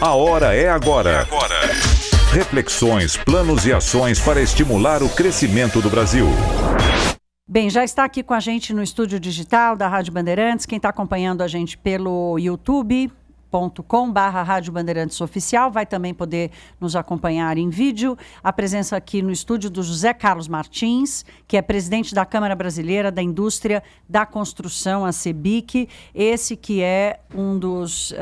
A hora é agora. Reflexões, planos e ações para estimular o crescimento do Brasil. Bem, já está aqui com a gente no estúdio digital da Rádio Bandeirantes, quem está acompanhando a gente pelo youtube.com/Rádio Bandeirantes Oficial, vai também poder nos acompanhar em vídeo. A presença aqui no estúdio do José Carlos Martins, que é presidente da Câmara Brasileira da Indústria da Construção, a CEBIC, esse que é um dos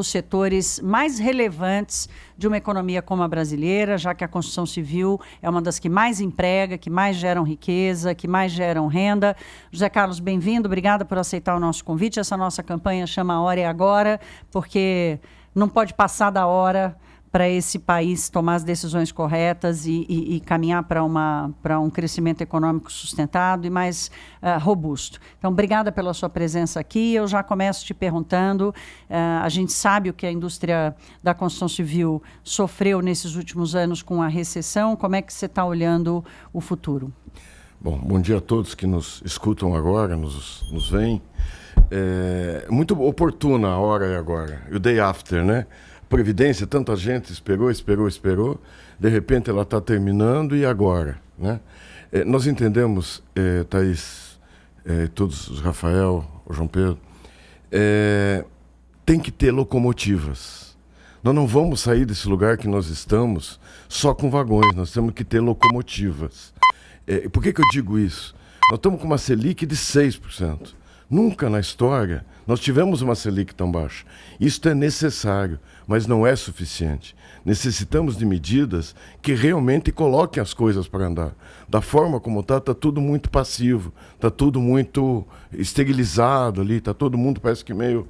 setores mais relevantes de uma economia como a brasileira, já que a construção civil é uma das que mais emprega, que mais geram riqueza, que mais geram renda. José Carlos, bem-vindo, obrigada por aceitar o nosso convite. Essa nossa campanha chama A Hora é Agora, porque não pode passar da hora para esse país tomar as decisões corretas e caminhar para um crescimento econômico sustentado e mais robusto. Então, obrigada pela sua presença aqui. Eu já começo te perguntando, a gente sabe o que a indústria da construção civil sofreu nesses últimos anos com a recessão. Como é que você está olhando o futuro? Bom dia a todos que nos escutam agora, nos veem. Muito oportuna a hora é agora, o day after, né? Previdência, tanta gente esperou, de repente ela está terminando e agora, né? Nós entendemos, Thaís, todos, o Rafael, o João Pedro, tem que ter locomotivas. Nós não vamos sair desse lugar que nós estamos só com vagões, nós temos que ter locomotivas. Por que eu digo isso? Nós estamos com uma Selic de 6%. Nunca na história nós tivemos uma Selic tão baixa. Isso é necessário, mas não é suficiente. Necessitamos de medidas que realmente coloquem as coisas para andar. Da forma como está tudo muito passivo, está tudo muito esterilizado ali, está todo mundo parece que meio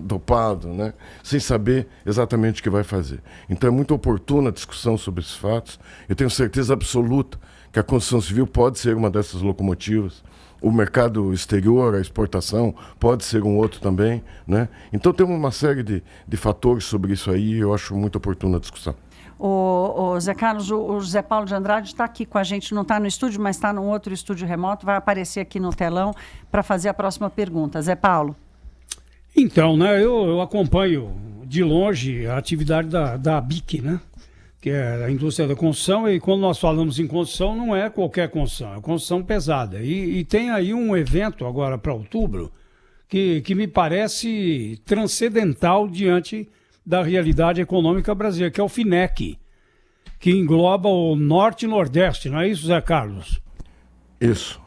dopado, né? Sem saber exatamente o que vai fazer. Então é muito oportuna a discussão sobre esses fatos. Eu tenho certeza absoluta que a construção civil pode ser uma dessas locomotivas. O mercado exterior, a exportação, pode ser um outro também, né? Então temos uma série de fatores sobre isso aí e eu acho muito oportuna a discussão. O Zé Carlos, o José Paulo de Andrade está aqui com a gente, não está no estúdio, mas está num outro estúdio remoto, vai aparecer aqui no telão para fazer a próxima pergunta. Zé Paulo. Então, né, eu acompanho de longe a atividade da ABIC, né? Que é a indústria da construção, e quando nós falamos em construção, não é qualquer construção, é construção pesada. E tem aí um evento agora para outubro que me parece transcendental diante da realidade econômica brasileira, que é o FINEC, que engloba o Norte e Nordeste, não é isso, Zé Carlos? Isso,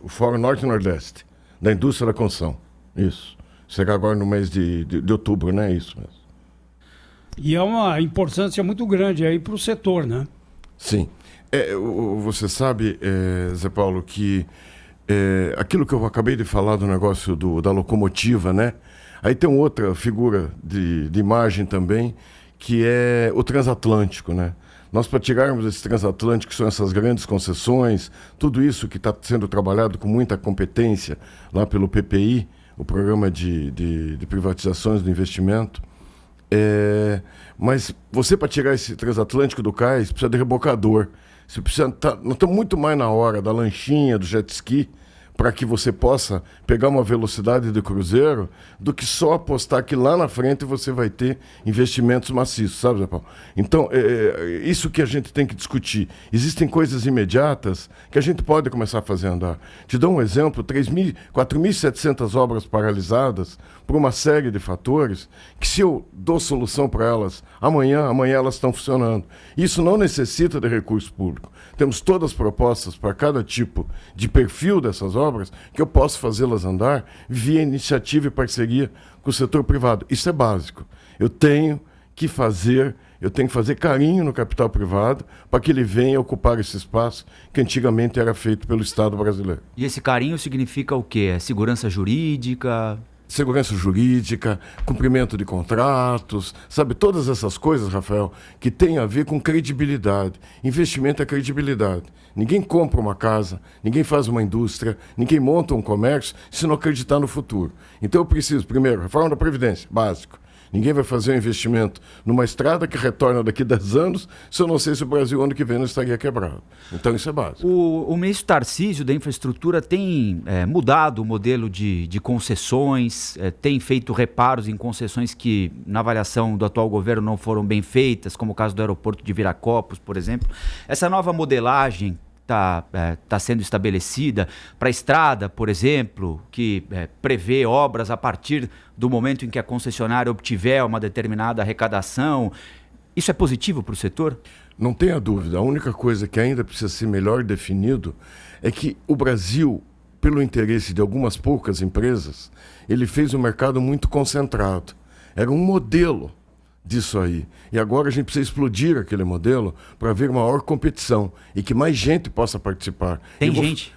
o Fórum Norte e Nordeste, da indústria da construção, isso. Será agora no mês de outubro, né? Isso mesmo. E é uma importância muito grande aí para o setor, né? Sim. Você sabe, Zé Paulo, que aquilo que eu acabei de falar do negócio da locomotiva, né? Aí tem outra figura de imagem também, que é o transatlântico, né? Nós, para tirarmos esse transatlântico, que são essas grandes concessões, tudo isso que está sendo trabalhado com muita competência lá pelo PPI, o Programa de Privatizações do Investimento, mas você, para tirar esse transatlântico do cais, precisa de rebocador. Nós estamos muito mais na hora da lanchinha, do jet ski, para que você possa pegar uma velocidade de cruzeiro, do que só apostar que lá na frente você vai ter investimentos maciços, sabe, Zé Paulo? Então, isso que a gente tem que discutir. Existem coisas imediatas que a gente pode começar a fazer andar. Te dou um exemplo, 4.700 obras paralisadas por uma série de fatores que, se eu dou solução para elas amanhã elas estão funcionando. Isso não necessita de recurso público. Temos todas as propostas para cada tipo de perfil dessas obras que eu posso fazê-las andar via iniciativa e parceria com o setor privado. Isso é básico. Eu tenho que fazer carinho no capital privado para que ele venha ocupar esse espaço que antigamente era feito pelo Estado brasileiro. E esse carinho significa o quê? Segurança jurídica? Segurança jurídica, cumprimento de contratos, sabe? Todas essas coisas, Rafael, que tem a ver com credibilidade. Investimento é credibilidade. Ninguém compra uma casa, ninguém faz uma indústria, ninguém monta um comércio se não acreditar no futuro. Então eu preciso, primeiro, reforma da Previdência, básico. Ninguém vai fazer um investimento numa estrada que retorna daqui 10 anos, se eu não sei se o Brasil ano que vem não estaria quebrado. Então isso é básico. O ministro Tarcísio da Infraestrutura tem mudado o modelo de concessões, tem feito reparos em concessões que, na avaliação do atual governo, não foram bem feitas, como o caso do aeroporto de Viracopos, por exemplo. Essa nova modelagem está sendo estabelecida para a estrada, por exemplo, que prevê obras a partir do momento em que a concessionária obtiver uma determinada arrecadação. Isso é positivo para o setor? Não tenha dúvida. A única coisa que ainda precisa ser melhor definido é que o Brasil, pelo interesse de algumas poucas empresas, ele fez um mercado muito concentrado. Era um modelo disso aí. E agora a gente precisa explodir aquele modelo para haver maior competição e que mais gente possa participar. Tem gente?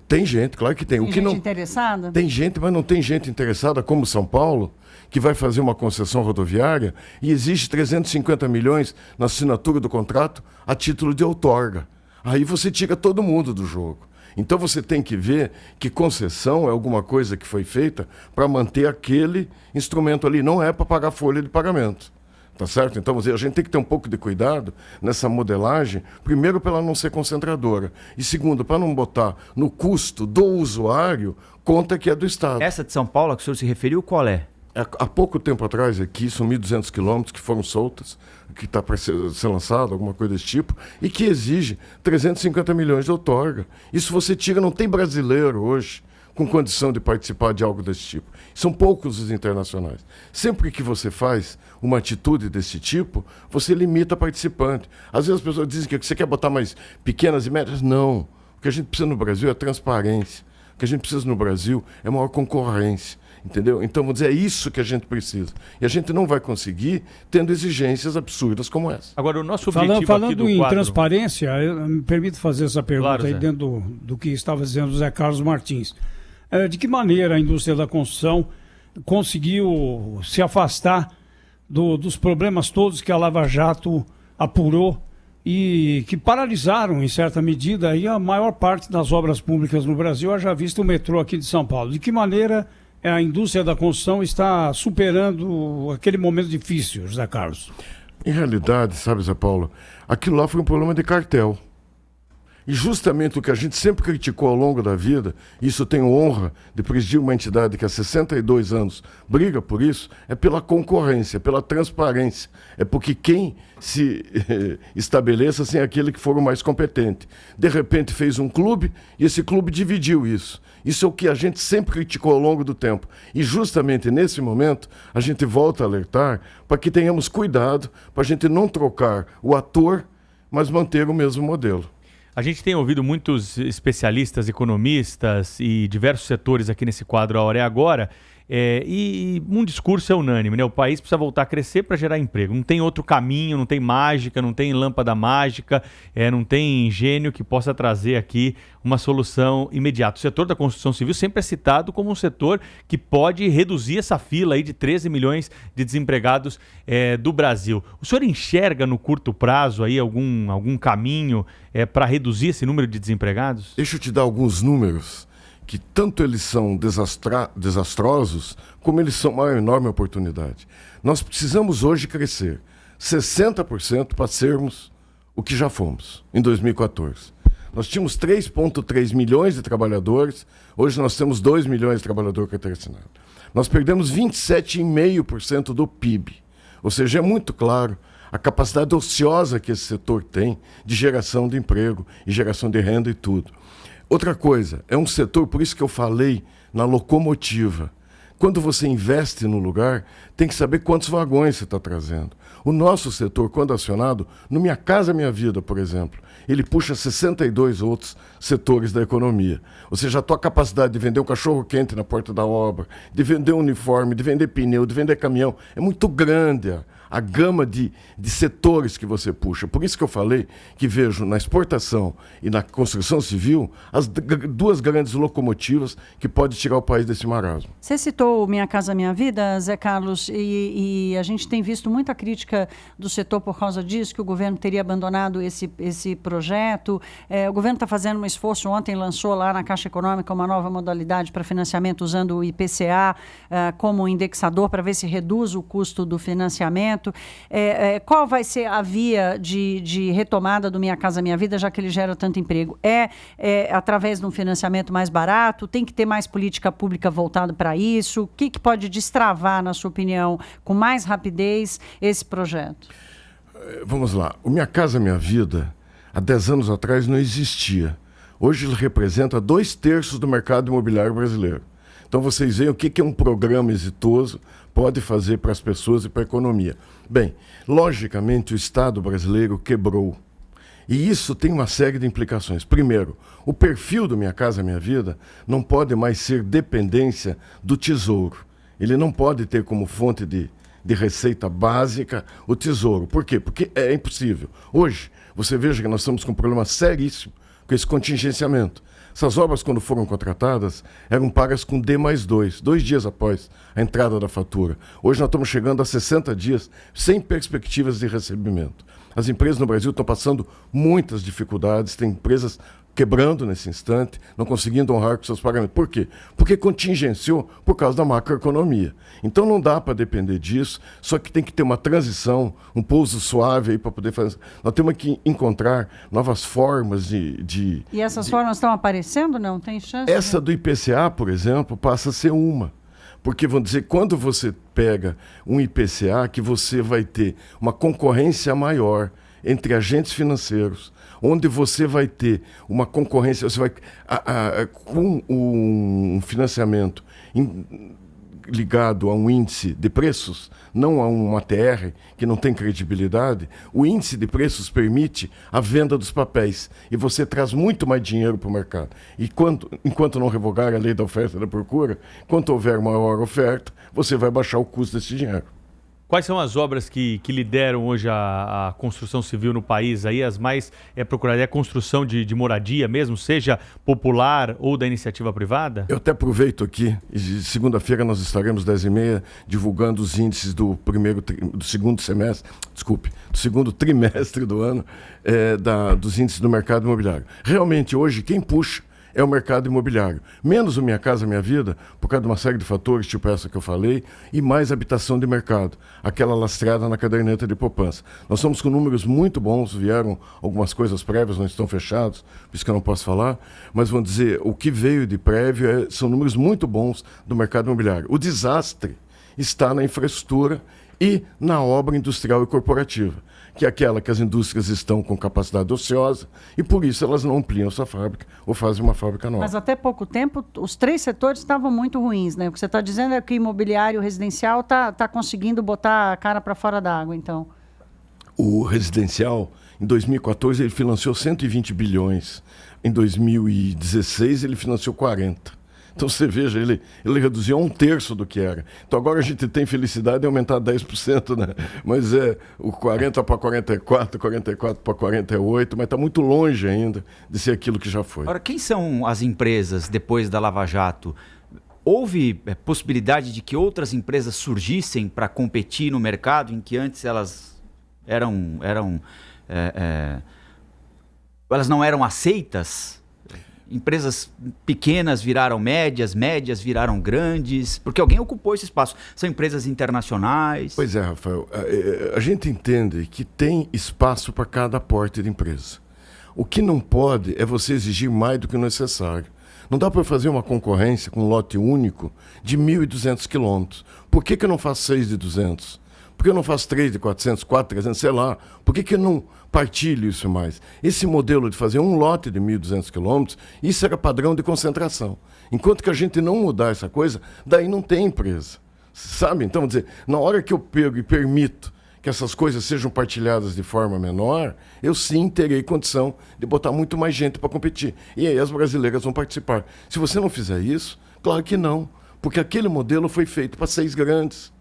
Tem gente, claro que tem. Tem gente interessada? Tem gente, mas não tem gente interessada como São Paulo, que vai fazer uma concessão rodoviária e exige 350 milhões na assinatura do contrato a título de outorga. Aí você tira todo mundo do jogo. Então você tem que ver que concessão é alguma coisa que foi feita para manter aquele instrumento ali, não é para pagar folha de pagamento. Tá certo? Então a gente tem que ter um pouco de cuidado nessa modelagem, primeiro para ela não ser concentradora e segundo, para não botar no custo do usuário conta que é do Estado. Essa de São Paulo, a que o senhor se referiu, qual é? Há pouco tempo atrás aqui, são 1.200 quilômetros que foram soltas, que está para ser lançado, alguma coisa desse tipo, e que exige 350 milhões de outorga. Isso você tira, não tem brasileiro hoje com condição de participar de algo desse tipo. São poucos os internacionais. Sempre que você faz uma atitude desse tipo, você limita a participante. Às vezes as pessoas dizem que você quer botar mais pequenas e médias. Não. O que a gente precisa no Brasil é transparência. O que a gente precisa no Brasil é maior concorrência. Entendeu? Então, vamos dizer, é isso que a gente precisa. E a gente não vai conseguir tendo exigências absurdas como essa. Agora, o nosso objetivo falando aqui do em quadro... transparência, me permito fazer essa pergunta Claro, aí Zé. dentro do que estava dizendo o Zé Carlos Martins. De que maneira a indústria da construção conseguiu se afastar dos problemas todos que a Lava Jato apurou e que paralisaram, em certa medida, aí a maior parte das obras públicas no Brasil, haja visto o metrô aqui de São Paulo? De que maneira a indústria da construção está superando aquele momento difícil, José Carlos? Em realidade, sabe, Zé Paulo, aquilo lá foi um problema de cartel. E justamente o que a gente sempre criticou ao longo da vida, e isso eu tenho honra de presidir uma entidade que há 62 anos briga por isso, é pela concorrência, pela transparência. É porque quem se estabeleça sem aquele que for o mais competente. De repente fez um clube e esse clube dividiu isso. Isso é o que a gente sempre criticou ao longo do tempo. E justamente nesse momento a gente volta a alertar para que tenhamos cuidado, para a gente não trocar o ator, mas manter o mesmo modelo. A gente tem ouvido muitos especialistas, economistas e diversos setores aqui nesse quadro A Hora é Agora, e um discurso é unânime, né? O país precisa voltar a crescer para gerar emprego. Não tem outro caminho, não tem mágica, não tem lâmpada mágica, não tem gênio que possa trazer aqui uma solução imediata. O setor da construção civil sempre é citado como um setor que pode reduzir essa fila aí de 13 milhões de desempregados do Brasil. O senhor enxerga no curto prazo aí algum caminho para reduzir esse número de desempregados? Deixa eu te dar alguns números que tanto eles são desastrosos, como eles são uma enorme oportunidade. Nós precisamos hoje crescer 60% para sermos o que já fomos em 2014. Nós tínhamos 3,3 milhões de trabalhadores, hoje nós temos 2 milhões de trabalhadores carteira assinada. Nós perdemos 27,5% do PIB, ou seja, é muito claro a capacidade ociosa que esse setor tem de geração de emprego e geração de renda e tudo. Outra coisa, é um setor, por isso que eu falei na locomotiva. Quando você investe no lugar, tem que saber quantos vagões você está trazendo. O nosso setor, quando acionado, no Minha Casa Minha Vida, por exemplo, ele puxa 62 outros setores da economia. Ou seja, a tua capacidade de vender um cachorro-quente na porta da obra, de vender um uniforme, de vender pneu, de vender caminhão, é muito grande a gama de setores que você puxa. Por isso que eu falei que vejo na exportação e na construção civil as duas grandes locomotivas que podem tirar o país desse marasmo. Você citou o Minha Casa Minha Vida, Zé Carlos, e a gente tem visto muita crítica do setor por causa disso, que o governo teria abandonado esse projeto. O governo está fazendo um esforço, ontem lançou lá na Caixa Econômica uma nova modalidade para financiamento usando o IPCA como indexador para ver se reduz o custo do financiamento. Qual vai ser a via de retomada do Minha Casa Minha Vida, já que ele gera tanto emprego? Através de um financiamento mais barato? Tem que ter mais política pública voltada para isso? O que pode destravar, na sua opinião, com mais rapidez esse projeto? Vamos lá. O Minha Casa Minha Vida, há 10 anos atrás, não existia. Hoje ele representa 2/3 do mercado imobiliário brasileiro. Então vocês veem o que um programa exitoso pode fazer para as pessoas e para a economia. Bem, logicamente o Estado brasileiro quebrou. E isso tem uma série de implicações. Primeiro, o perfil do Minha Casa Minha Vida não pode mais ser dependência do Tesouro. Ele não pode ter como fonte de receita básica o Tesouro. Por quê? Porque é impossível. Hoje, você veja que nós estamos com um problema seríssimo com esse contingenciamento. Essas obras, quando foram contratadas, eram pagas com D+2, 2 dias após a entrada da fatura. Hoje nós estamos chegando a 60 dias sem perspectivas de recebimento. As empresas no Brasil estão passando muitas dificuldades, tem empresas quebrando nesse instante, não conseguindo honrar com seus pagamentos. Por quê? Porque contingenciou por causa da macroeconomia. Então não dá para depender disso, só que tem que ter uma transição, um pouso suave aí para poder fazer. Nós temos que encontrar novas formas de E essas formas estão aparecendo, não? Tem chance? Essa do IPCA, por exemplo, passa a ser uma. Porque, vão dizer, quando você pega um IPCA, que você vai ter uma concorrência maior entre agentes financeiros, onde você vai ter uma concorrência, você vai com um financiamento ligado a um índice de preços, não a um ATR, que não tem credibilidade, o índice de preços permite a venda dos papéis e você traz muito mais dinheiro para o mercado. E enquanto não revogar a lei da oferta e da procura, enquanto houver maior oferta, você vai baixar o custo desse dinheiro. Quais são as obras que lideram hoje a construção civil no país? Aí as mais procuradas é a construção de moradia mesmo, seja popular ou da iniciativa privada? Eu até aproveito aqui, e segunda-feira nós estaremos 10h30 divulgando os índices do segundo trimestre do ano, dos índices do mercado imobiliário. Realmente hoje quem puxa é o mercado imobiliário. Menos o Minha Casa Minha Vida, por causa de uma série de fatores, tipo essa que eu falei, e mais habitação de mercado, aquela lastreada na caderneta de poupança. Nós estamos com números muito bons, vieram algumas coisas prévias, não estão fechados, por isso que eu não posso falar, mas vamos dizer, o que veio de prévio são números muito bons do mercado imobiliário. O desastre está na infraestrutura e na obra industrial e corporativa, que é aquela que as indústrias estão com capacidade ociosa e por isso elas não ampliam sua fábrica ou fazem uma fábrica nova. Mas até pouco tempo os 3 setores estavam muito ruins, né? O que você está dizendo é que o imobiliário residencial está conseguindo botar a cara para fora da água, então. O residencial, em 2014, ele financiou 120 bilhões. Em 2016, ele financiou 40. Então você veja, ele reduziu a 1/3 do que era. Então agora a gente tem felicidade de aumentar 10%, né? Mas o 40 para 44, 44 para 48, mas está muito longe ainda de ser aquilo que já foi. Agora, quem são as empresas depois da Lava Jato? Houve possibilidade de que outras empresas surgissem para competir no mercado em que antes elas elas não eram aceitas? Empresas pequenas viraram médias, médias viraram grandes, porque alguém ocupou esse espaço. São empresas internacionais. Pois é, Rafael. A gente entende que tem espaço para cada porte de empresa. O que não pode é você exigir mais do que o necessário. Não dá para fazer uma concorrência com um lote único de 1.200 quilômetros. Por que eu não faço 6 de 200? Por que eu não faço 3 de 400, 4 de 300, sei lá? Por que eu não partilho isso mais? Esse modelo de fazer um lote de 1.200 quilômetros, isso era padrão de concentração. Enquanto que a gente não mudar essa coisa, daí não tem empresa. Sabe? Então, vou dizer, na hora que eu pego e permito que essas coisas sejam partilhadas de forma menor, eu sim terei condição de botar muito mais gente para competir. E aí as brasileiras vão participar. Se você não fizer isso, claro que não. Porque aquele modelo foi feito para 6 grandes.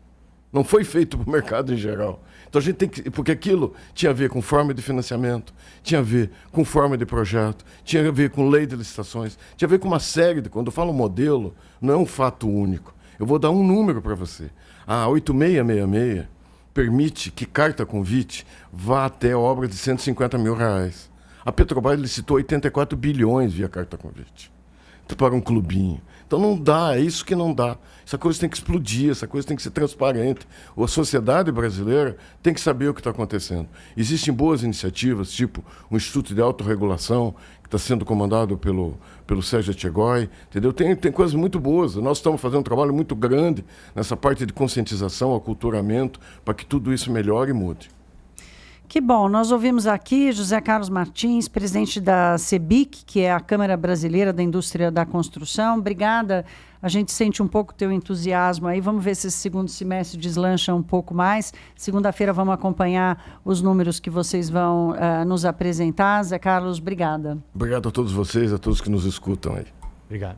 Não foi feito para o mercado em geral. Então a gente tem que... Porque aquilo tinha a ver com forma de financiamento, tinha a ver com forma de projeto, tinha a ver com lei de licitações, tinha a ver com uma série de... Quando eu falo modelo, não é um fato único. Eu vou dar um número para você. A 8666 permite que carta convite vá até obras de R$150 mil. A Petrobras licitou 84 bilhões via carta convite para um clubinho. Então não dá, é isso que não dá. Essa coisa tem que explodir, essa coisa tem que ser transparente. A sociedade brasileira tem que saber o que está acontecendo. Existem boas iniciativas, tipo o Instituto de Autorregulação, que está sendo comandado pelo Sérgio Etchegói, entendeu? Tem coisas muito boas. Nós estamos fazendo um trabalho muito grande nessa parte de conscientização, aculturamento, para que tudo isso melhore e mude. Que bom, nós ouvimos aqui José Carlos Martins, presidente da CEBIC, que é a Câmara Brasileira da Indústria da Construção. Obrigada, a gente sente um pouco o teu entusiasmo aí, vamos ver se esse segundo semestre deslancha um pouco mais. Segunda-feira vamos acompanhar os números que vocês vão nos apresentar. Zé Carlos, obrigada. Obrigado a todos vocês, a todos que nos escutam aí. Obrigado.